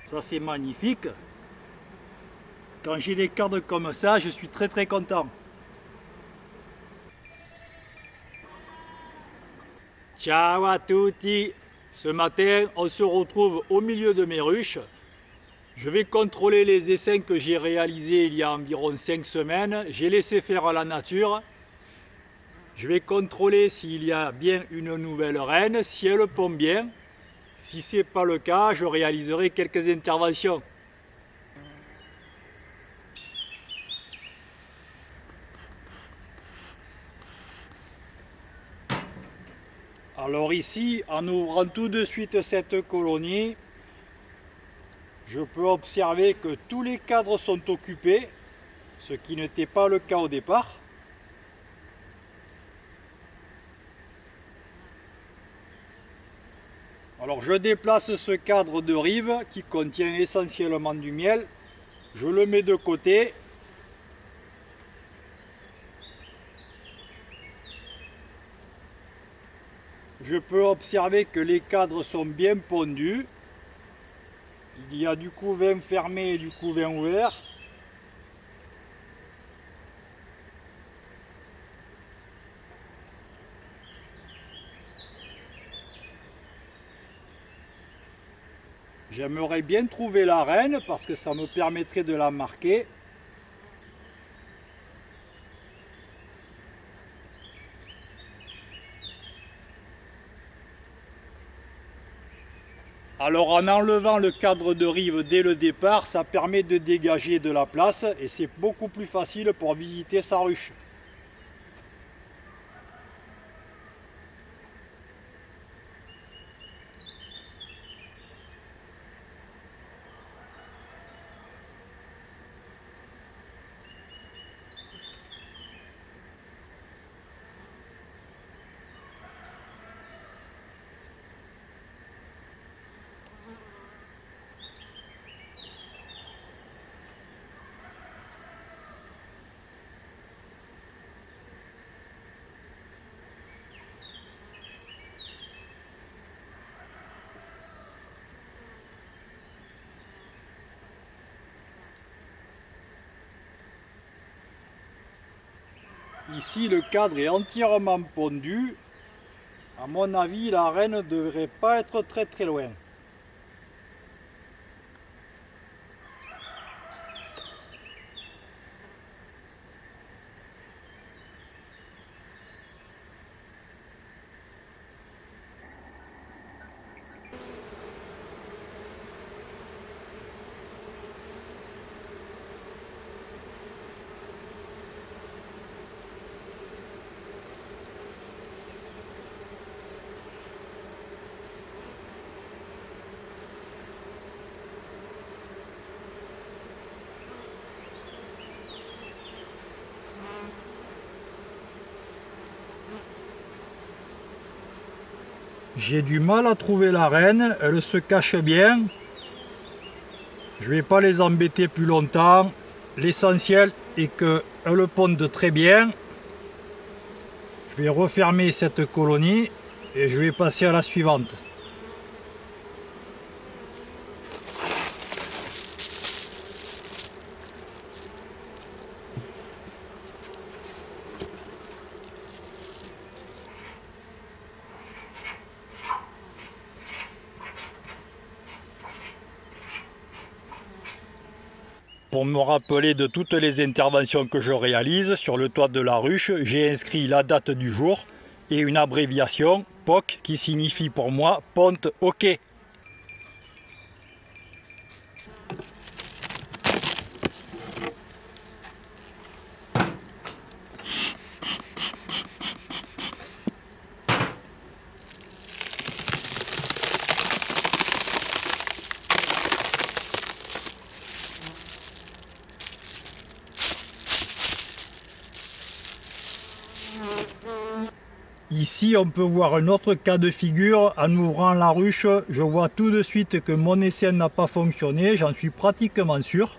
Ça c'est magnifique. Quand j'ai des cadres comme ça, je suis très content. Ciao à tutti. Ce matin, on se retrouve au milieu de mes ruches. Je vais contrôler les essaims que j'ai réalisés il y a environ 5 semaines. J'ai laissé faire à la nature. Je vais contrôler s'il y a bien une nouvelle reine, si elle pond bien. Si ce n'est pas le cas, je réaliserai quelques interventions. Alors ici, en ouvrant tout de suite cette colonie, je peux observer que tous les cadres sont occupés, ce qui n'était pas le cas au départ. Alors je déplace ce cadre de rive qui contient essentiellement du miel, je le mets de côté. Je peux observer que les cadres sont bien pondus. Il y a du couvain fermé et du couvain ouvert. J'aimerais bien trouver la reine parce que ça me permettrait de la marquer. Alors en enlevant le cadre de rive dès le départ, ça permet de dégager de la place et c'est beaucoup plus facile pour visiter sa ruche. Ici, le cadre est entièrement pondu. À mon avis, la reine ne devrait pas être très loin. J'ai du mal à trouver la reine, elle se cache bien. Je ne vais pas les embêter plus longtemps. L'essentiel est qu'elle ponde très bien. Je vais refermer cette colonie et je vais passer à la suivante. Pour me rappeler de toutes les interventions que je réalise sur le toit de la ruche, j'ai inscrit la date du jour et une abréviation POC qui signifie pour moi ponte OK. Ici, on peut voir un autre cas de figure. En ouvrant la ruche, je vois tout de suite que mon essaim n'a pas fonctionné, j'en suis pratiquement sûr.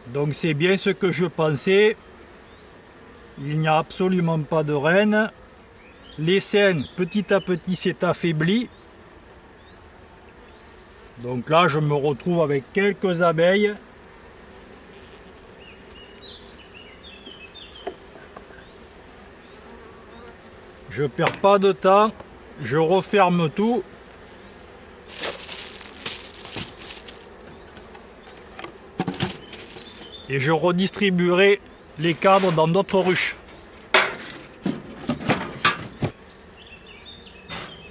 Donc c'est bien ce que je pensais. Il n'y a absolument pas de reine. L'essaim, petit à petit, s'est affaibli. Donc là, je me retrouve avec quelques abeilles. Je perds pas de temps, je referme tout. Et je redistribuerai les cadres dans d'autres ruches.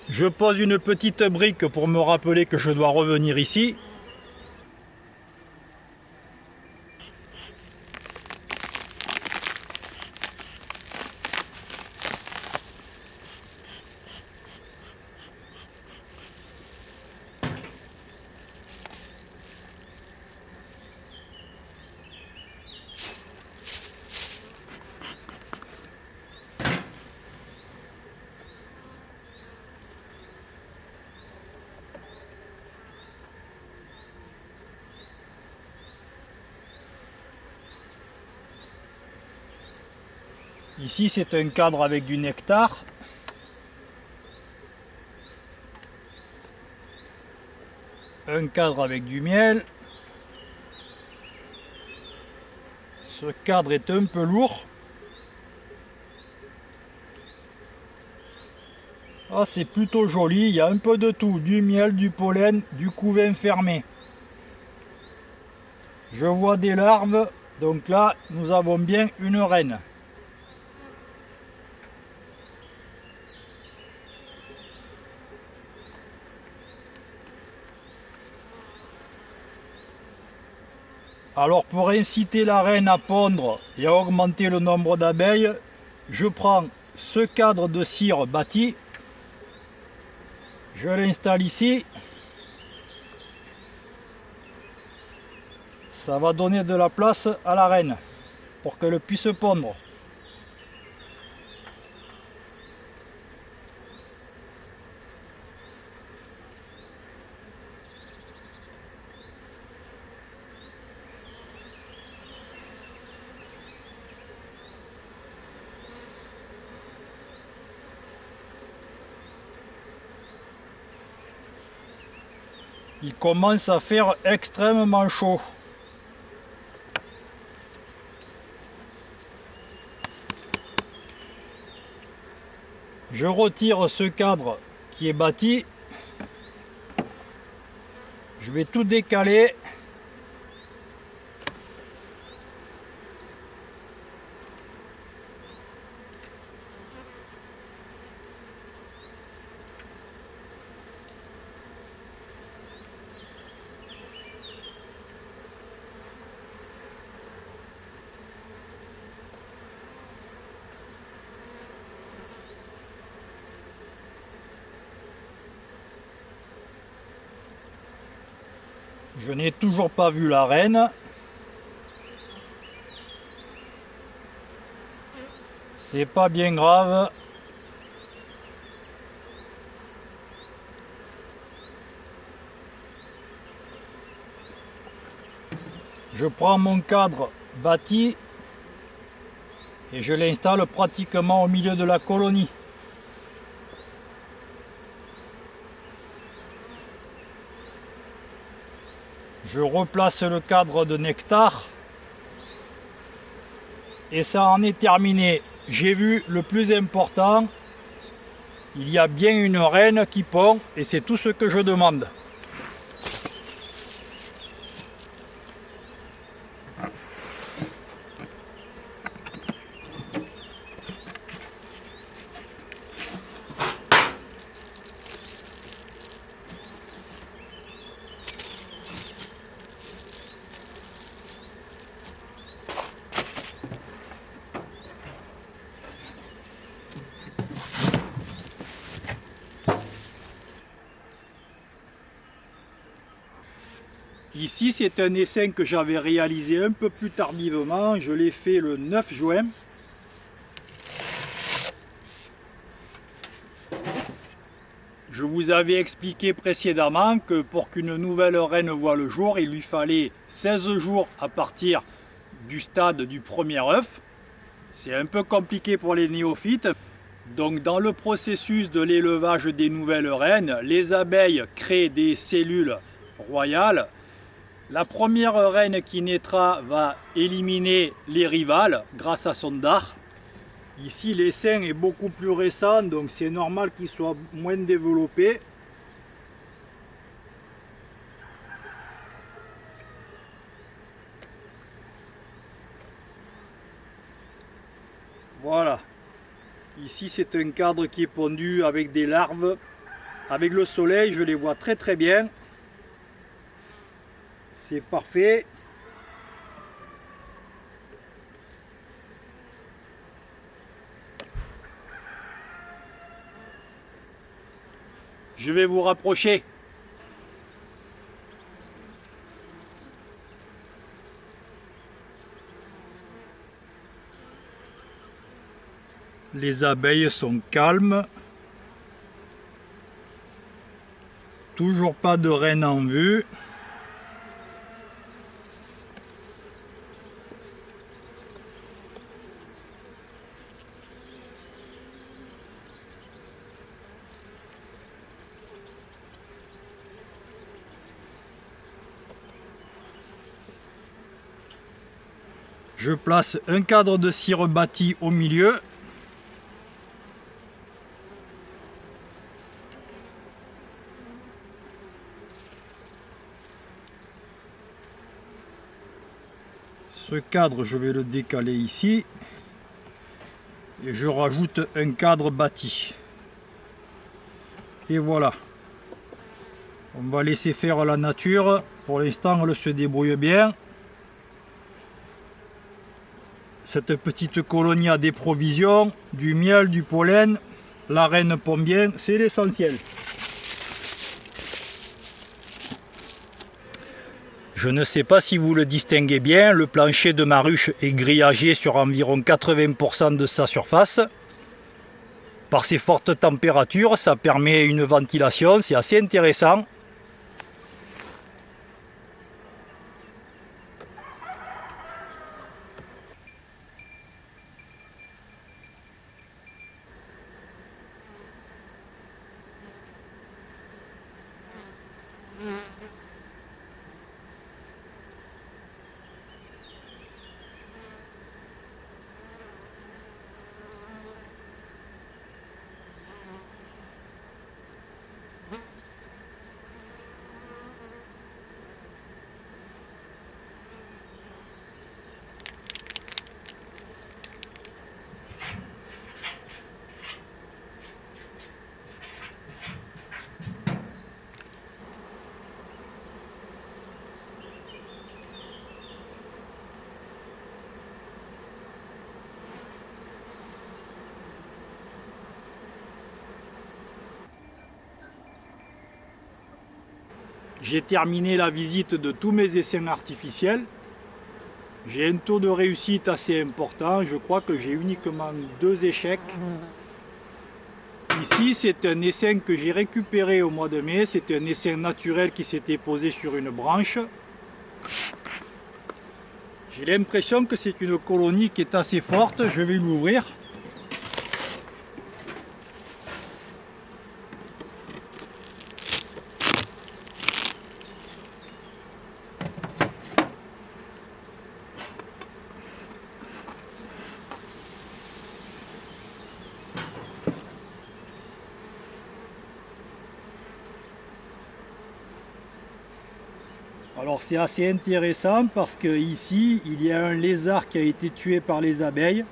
Je pose une petite brique pour me rappeler que je dois revenir ici. Ici, c'est un cadre avec du nectar. Un cadre avec du miel. Ce cadre est un peu lourd. Ah, c'est plutôt joli, il y a un peu de tout, du miel, du pollen, du couvain fermé. Je vois des larves, donc là, nous avons bien une reine. Alors pour inciter la reine à pondre et à augmenter le nombre d'abeilles, je prends ce cadre de cire bâti, je l'installe ici. Ça va donner de la place à la reine pour qu'elle puisse pondre. Il commence à faire extrêmement chaud. Je retire ce cadre qui est bâti. Je vais tout décaler. Je n'ai toujours pas vu la reine. C'est pas bien grave. Je prends mon cadre bâti et je l'installe pratiquement au milieu de la colonie. Je replace le cadre de nectar et ça en est terminé. J'ai vu le plus important, il y a bien une reine qui pond et c'est tout ce que je demande. Ici, c'est un essaim que j'avais réalisé un peu plus tardivement. Je l'ai fait le 9 juin. Je vous avais expliqué précédemment que pour qu'une nouvelle reine voie le jour, il lui fallait 16 jours à partir du stade du premier œuf. C'est un peu compliqué pour les néophytes. Donc dans le processus de l'élevage des nouvelles reines, les abeilles créent des cellules royale. La première reine qui naîtra va éliminer les rivales grâce à son dard. Ici l'essaim est beaucoup plus récent, donc c'est normal qu'il soit moins développé. Voilà. Ici c'est un cadre qui est pondu avec des larves. Avec le soleil, je les vois très très bien. C'est parfait. Je vais vous rapprocher. Les abeilles sont calmes. Toujours pas de reine en vue. Je place un cadre de cire bâti au milieu. Ce cadre, je vais le décaler ici. Et je rajoute un cadre bâti. Et voilà. On va laisser faire la nature. Pour l'instant, elle se débrouille bien. Cette petite colonie a des provisions, du miel, du pollen. La reine pond bien, c'est l'essentiel. Je ne sais pas si vous le distinguez bien, le plancher de ma ruche est grillagé sur environ 80% de sa surface. Par ces fortes températures, ça permet une ventilation, c'est assez intéressant. J'ai terminé la visite de tous mes essaims artificiels. J'ai un taux de réussite assez important. Je crois que j'ai uniquement 2 échecs. Ici, c'est un essaim que j'ai récupéré au mois de mai. C'est un essaim naturel qui s'était posé sur une branche. J'ai l'impression que c'est une colonie qui est assez forte. Je vais l'ouvrir. Alors c'est assez intéressant parce que ici il y a un lézard qui a été tué par les abeilles.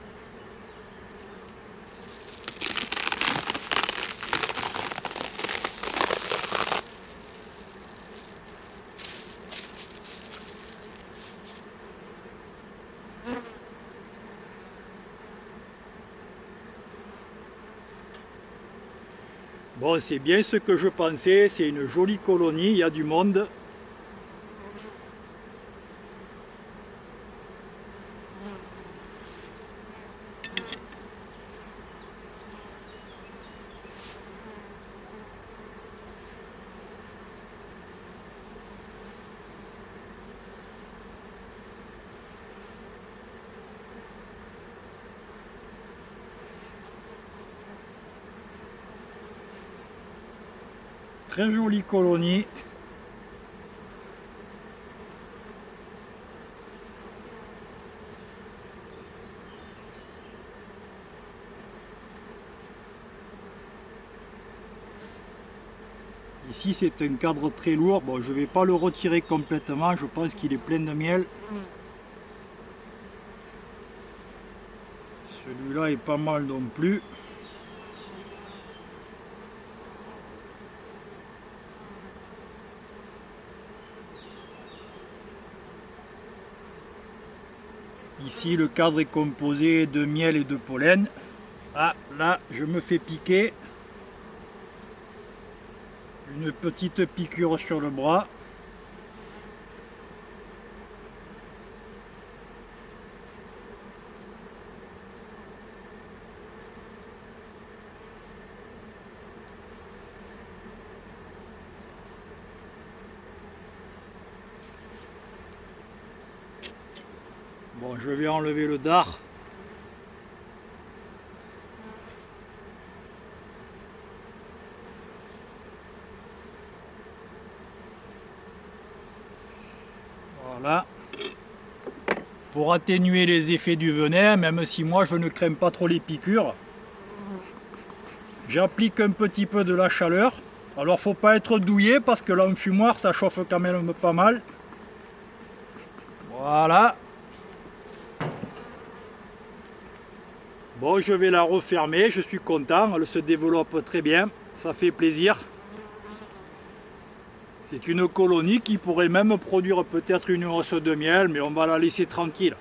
Bon, c'est bien ce que je pensais, c'est une jolie colonie, il y a du monde. Très jolie colonie. Ici c'est un cadre très lourd, bon je ne vais pas le retirer complètement, je pense qu'il est plein de miel. Celui-là est pas mal non plus. Ici le cadre est composé de miel et de pollen. Ah là je me fais piquer. Une petite piqûre sur le bras. Bon, je vais enlever le dard. Voilà. Pour atténuer les effets du venin, même si moi je ne crains pas trop les piqûres, j'applique un petit peu de la chaleur. Alors faut pas être douillet parce que l'enfumoir ça chauffe quand même pas mal. Voilà. Bon, je vais la refermer, je suis content, elle se développe très bien, ça fait plaisir. C'est une colonie qui pourrait même produire peut-être une hausse de miel, mais on va la laisser tranquille.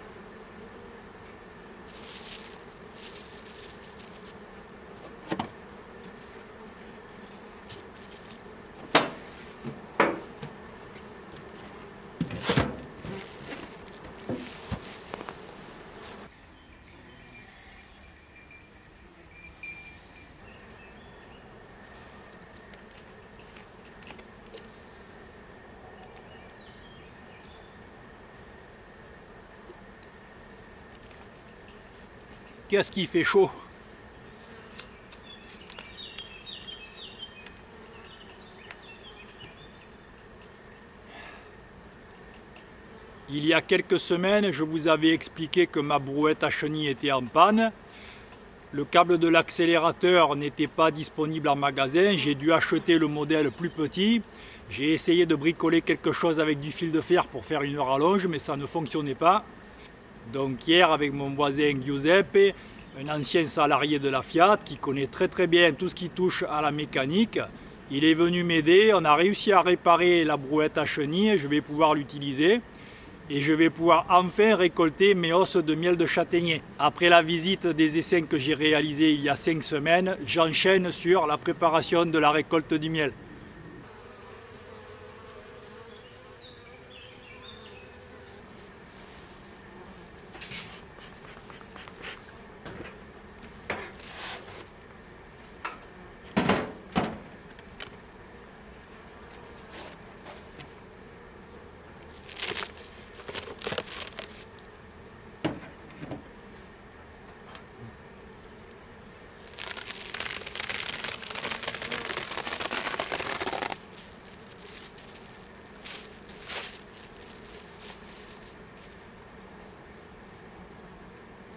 Qu'est-ce qui fait chaud? Il y a quelques semaines, je vous avais expliqué que ma brouette à chenilles était en panne. Le câble de l'accélérateur n'était pas disponible en magasin, j'ai dû acheter le modèle plus petit. J'ai essayé de bricoler quelque chose avec du fil de fer pour faire une rallonge, mais ça ne fonctionnait pas. Donc hier, avec mon voisin Giuseppe, un ancien salarié de la Fiat qui connaît très bien tout ce qui touche à la mécanique, il est venu m'aider, on a réussi à réparer la brouette à chenilles, je vais pouvoir l'utiliser. Et je vais pouvoir enfin récolter mes hausses de miel de châtaignier. Après la visite des essaims que j'ai réalisés il y a 5 semaines, j'enchaîne sur la préparation de la récolte du miel.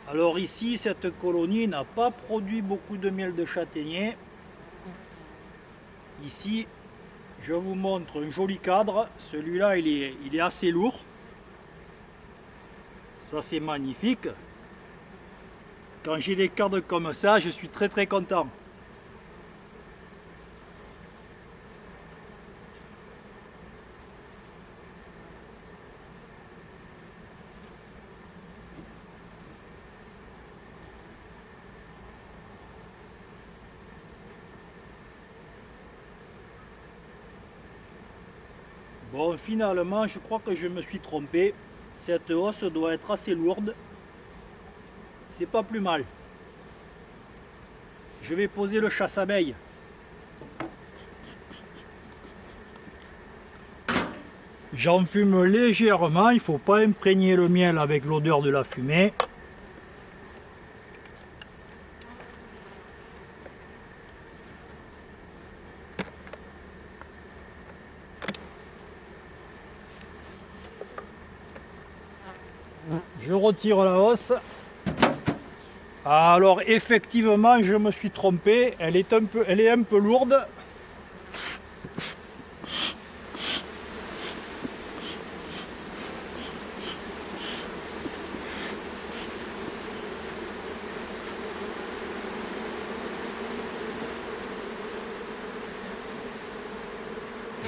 Alors ici, cette colonie n'a pas produit beaucoup de miel de châtaignier. Ici, je vous montre un joli cadre. Celui-là, il est assez lourd. Ça, c'est magnifique. Quand j'ai des cadres comme ça, je suis très content. Bon, finalement, je crois que je me suis trompé. Cette hausse doit être assez lourde. C'est pas plus mal. Je vais poser le chasse-abeille. J'enfume légèrement, il ne faut pas imprégner le miel avec l'odeur de la fumée. Je retire la hausse. Alors effectivement, je me suis trompé, elle est un peu lourde.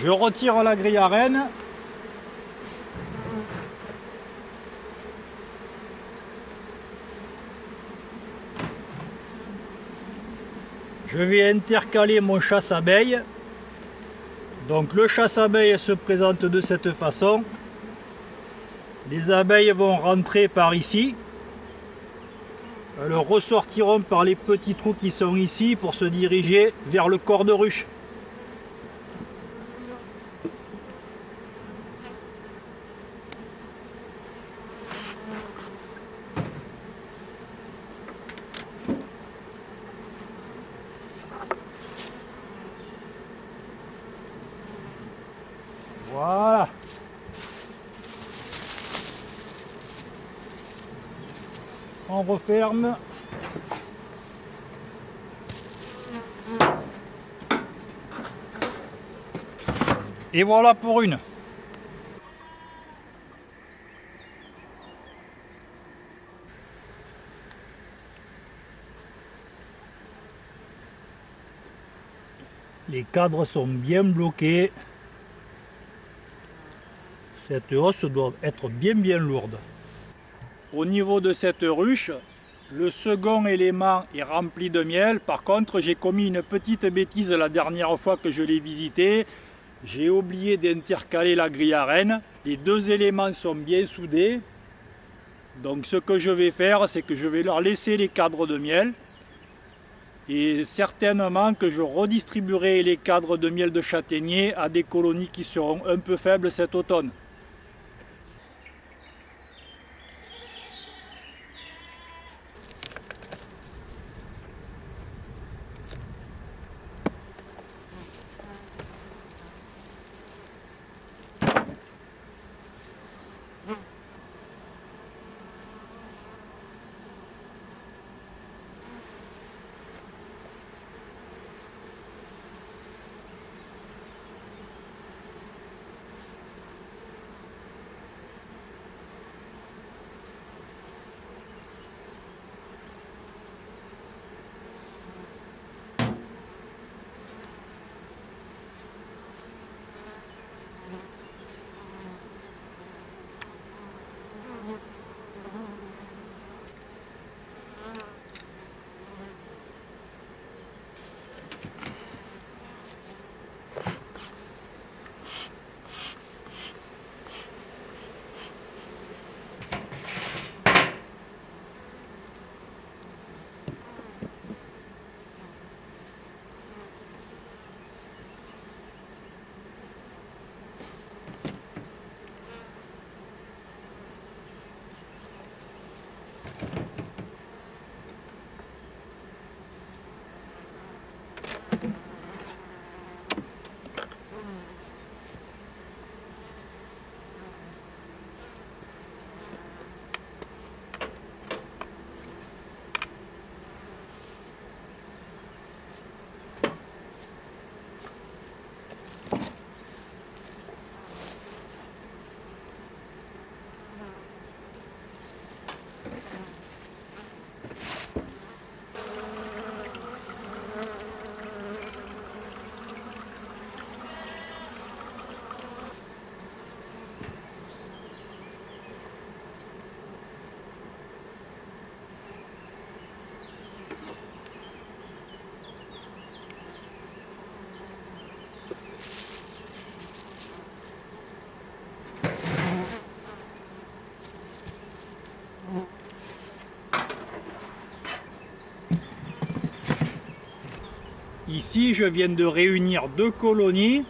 Je retire la grille à reine. Je vais intercaler mon chasse-abeille. Donc le chasse-abeille se présente de cette façon. Les abeilles vont rentrer par ici. Elles ressortiront par les petits trous qui sont ici pour se diriger vers le corps de ruche. Voilà. On referme. Et voilà pour une. Les cadres sont bien bloqués. Cette hausse doit être bien lourde. Au niveau de cette ruche, le second élément est rempli de miel. Par contre, j'ai commis une petite bêtise la dernière fois que je l'ai visité. J'ai oublié d'intercaler la grille à reine. Les deux éléments sont bien soudés. Donc ce que je vais faire, c'est que je vais leur laisser les cadres de miel. Et certainement que je redistribuerai les cadres de miel de châtaignier à des colonies qui seront un peu faibles cet automne. Ici, je viens de réunir deux colonies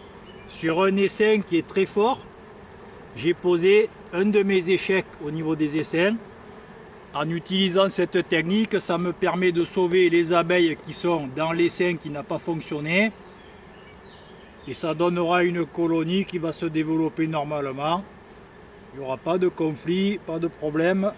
sur un essaim qui est très fort. J'ai posé un de mes échecs au niveau des essaims. En utilisant cette technique, ça me permet de sauver les abeilles qui sont dans l'essaim qui n'a pas fonctionné. Et ça donnera une colonie qui va se développer normalement. Il n'y aura pas de conflit, pas de problème.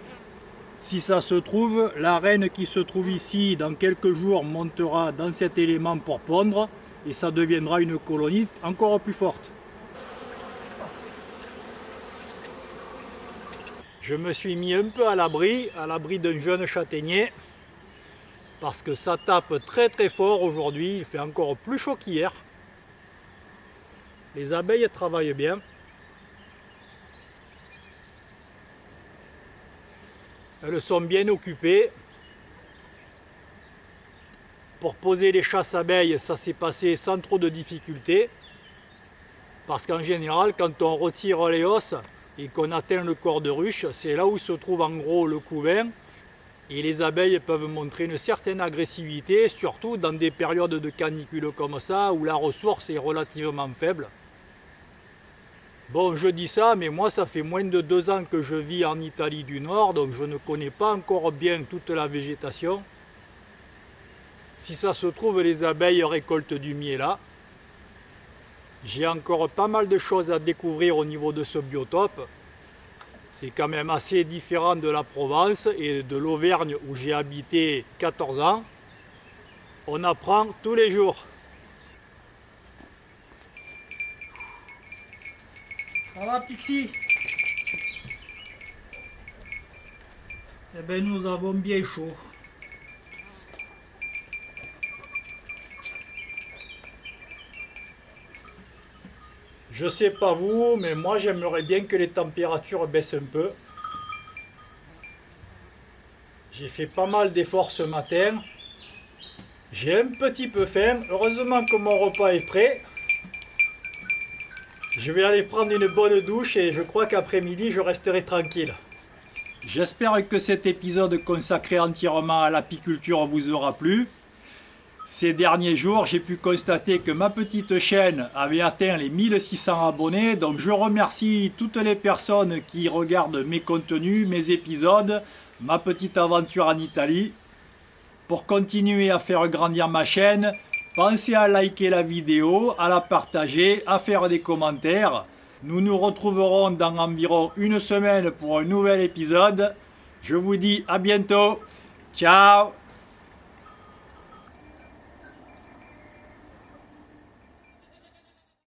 Si ça se trouve, la reine qui se trouve ici, dans quelques jours, montera dans cet élément pour pondre et ça deviendra une colonie encore plus forte. Je me suis mis un peu à l'abri d'un jeune châtaignier, parce que ça tape très fort aujourd'hui, il fait encore plus chaud qu'hier. Les abeilles travaillent bien. Elles sont bien occupées. Pour poser les chasses-abeilles, ça s'est passé sans trop de difficultés. Parce qu'en général, quand on retire les hausses et qu'on atteint le corps de ruche, c'est là où se trouve en gros le couvain. Et les abeilles peuvent montrer une certaine agressivité, surtout dans des périodes de canicule comme ça, où la ressource est relativement faible. Bon, je dis ça, mais moi ça fait moins de 2 ans que je vis en Italie du Nord, donc je ne connais pas encore bien toute la végétation. Si ça se trouve, les abeilles récoltent du miel là. J'ai encore pas mal de choses à découvrir au niveau de ce biotope. C'est quand même assez différent de la Provence et de l'Auvergne où j'ai habité 14 ans. On apprend tous les jours. Ça va, Pixie? Eh bien, nous avons bien chaud. Je sais pas vous, mais moi j'aimerais bien que les températures baissent un peu. J'ai fait pas mal d'efforts ce matin. J'ai un petit peu faim. Heureusement que mon repas est prêt. Je vais aller prendre une bonne douche et je crois qu'après-midi je resterai tranquille. J'espère que cet épisode consacré entièrement à l'apiculture vous aura plu. Ces derniers jours, j'ai pu constater que ma petite chaîne avait atteint les 1600 abonnés. Donc je remercie toutes les personnes qui regardent mes contenus, mes épisodes, ma petite aventure en Italie. Pour continuer à faire grandir ma chaîne, pensez à liker la vidéo, à la partager, à faire des commentaires. Nous nous retrouverons dans environ une semaine pour un nouvel épisode. Je vous dis à bientôt. Ciao!